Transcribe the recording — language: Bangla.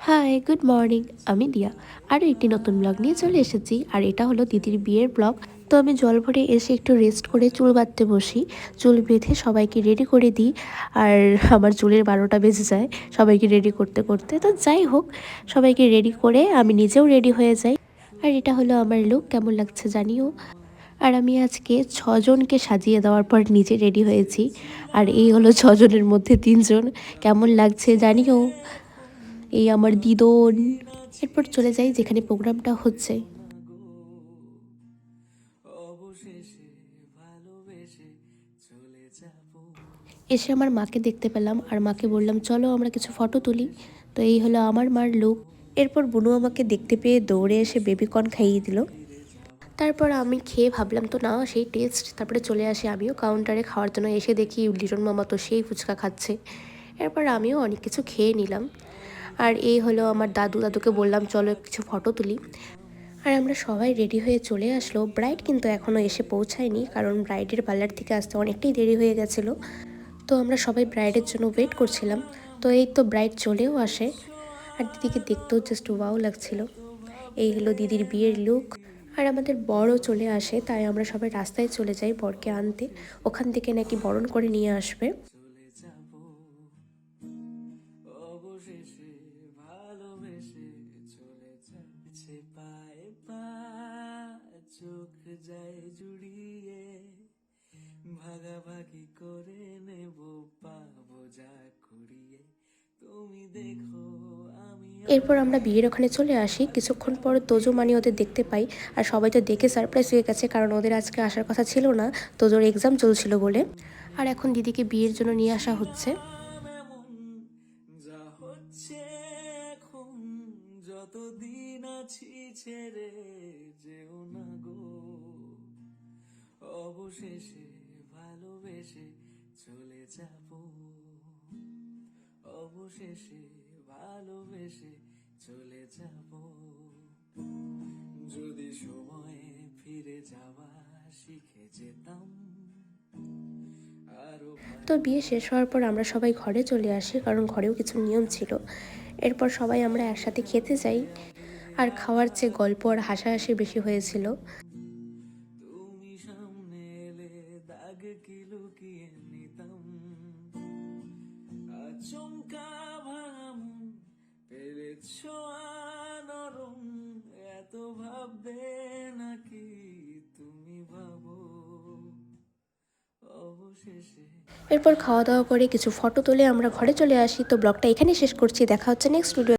High, good morning. আমি দিয়া। আরও একটি নতুন ব্লগ নিয়ে চলে এসেছি। আর এটা হলো দিদির বিয়ের ব্লগ। তো আমি জল ভরে এসে একটু রেস্ট করে চুল বাঁধতে বসি। চুল বেঁধে সবাইকে রেডি করে দিই। আর আমার চুলের 12টা বেজে যায় সবাইকে রেডি করতে করতে। তো যাই হোক, সবাইকে রেডি করে আমি নিজেও রেডি হয়ে যাই। আর এটা হলো আমার লুক, কেমন লাগছে জানিও। আর আমি আজকে 6জনকে সাজিয়ে দেওয়ার পর নিজে রেডি হয়েছি। আর এই হলো 6জনের মধ্যে 3জন। কেমন লাগছে জানিও। এই আমার দিদন। এরপর চলে যাই যেখানে প্রোগ্রামটা হচ্ছে। এসে আমার মাকে দেখতে পেলাম আর মাকে বললাম চলো আমরা কিছু ফটো তুলি। তো এই হলো আমার মার লুক। এরপর বুনু আমাকে দেখতে পেয়ে দৌড়ে এসে বেবিকর্ন খাইয়ে দিল। তারপর আমি খেয়ে ভাবলাম তো না সেই টেস্ট, তারপরে চলে আসি আমিও কাউন্টারে খাওয়ার জন্য। এসে দেখি লিটন মামা তো সেই ফুচকা খাচ্ছে। এরপর আমিও অনেক কিছু খেয়ে নিলাম। আর এই হলো আমার দাদুকে বললাম চলো কিছু ফটো তুলি। আর আমরা সবাই রেডি হয়ে চলে আসলো। ব্রাইড কিন্তু এখনও এসে পৌঁছায়নি, কারণ ব্রাইডের পার্লার থেকে আসতে অনেকটাই দেরি হয়ে গেছিলো। তো আমরা সবাই ব্রাইডের জন্য ওয়েট করছিলাম। তো এই তো ব্রাইড চলেও আসে। আর দিদিকে দেখতেও জাস্ট ওয়াও লাগছিল। এই হলো দিদির বিয়ের লুক। আর আমাদের বরও চলে আসে, তাই আমরা সবাই রাস্তায় চলে যাই বরকে আনতে। ওখান থেকে নাকি বরণ করে নিয়ে আসবে। চোখ যায় জুড়িয়ে ভাগাভাগি করে নেব পাবো যা কুড়িয়ে তুমি দেখো আমি। এরপর আমরা বিয়ের ওখানে চলে আসি। কিছুক্ষণ পর তোজো মানে ওদের দেখতে পাই। আর সবাই তো দেখে সারপ্রাইজ হয়ে গেছে, কারণ ওদের আজকে আসার কথা ছিল না, তোজোর এক্সাম চলছিল বলে। আর এখন দিদিকে বিয়ের জন্য নিয়ে আসা হচ্ছে। যা হচ্ছে এখন যতদিন আছি ছেড়ে যেও না গো, অবশেষে ভালোবেসে চলে যাব, অবশেষে ভালোবেসে চলে যাব, যদি সময়ে ফিরে যাওয়া শিখে যেতাম। তো বিয়ে শেষ হওয়ার পর আমরা সবাই ঘরে চলে আসি, কারণ ঘরেও কিছু নিয়ম ছিল। এরপর সবাই আমরা একসাথে খেতে যাই। আর খাওয়ার চেয়ে গল্প আর হাসাহাসি বেশি হয়েছিল। তুমি সামনে এলে দাগ কি লুকিয়ে নিতাম, আচমকা ভাঙাম পেরেছ নরম, এত ভাববে নাকি তুমি ভাবো, অবশেষে। এরপর খাওয়া দাওয়া করে কিছু ফটো তুলে আমরা ঘরে চলে আসি। তো ব্লগটা এখানেই শেষ করছি। দেখা হচ্ছে নেক্সট ভিডিও।